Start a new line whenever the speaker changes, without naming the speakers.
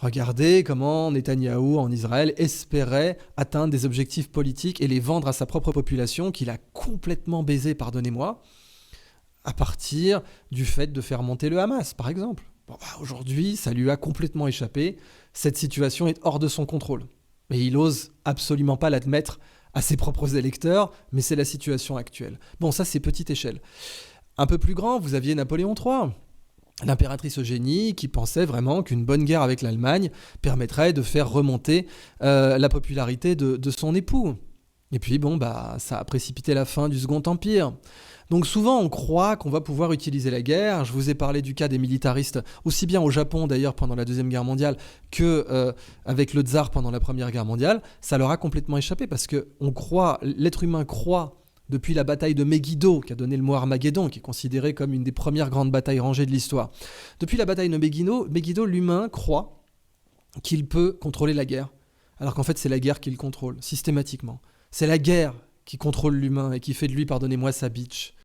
Regardez comment Netanyahou en Israël espérait atteindre des objectifs politiques et les vendre à sa propre population qu'il a complètement baisé, pardonnez-moi, à partir du fait de faire monter le Hamas, par exemple. Bon, aujourd'hui, ça lui a complètement échappé. Cette situation est hors de son contrôle. Mais il ose absolument pas l'admettre à ses propres électeurs, mais c'est la situation actuelle. Bon, ça, c'est petite échelle. Un peu plus grand, vous aviez Napoléon III, l'impératrice Eugénie, qui pensait vraiment qu'une bonne guerre avec l'Allemagne permettrait de faire remonter la popularité de son époux. Et puis, ça a précipité la fin du Second Empire. Donc souvent, on croit qu'on va pouvoir utiliser la guerre. Je vous ai parlé du cas des militaristes, aussi bien au Japon d'ailleurs pendant la Deuxième Guerre mondiale que avec le tsar pendant la Première Guerre mondiale. Ça leur a complètement échappé parce que l'être humain croit depuis la bataille de Megiddo, qui a donné le mot Armageddon, qui est considérée comme une des premières grandes batailles rangées de l'histoire. Depuis la bataille de Megiddo, l'humain croit qu'il peut contrôler la guerre, alors qu'en fait c'est la guerre qui le contrôle, systématiquement. C'est la guerre qui contrôle l'humain et qui fait de lui, pardonnez-moi, sa bitch.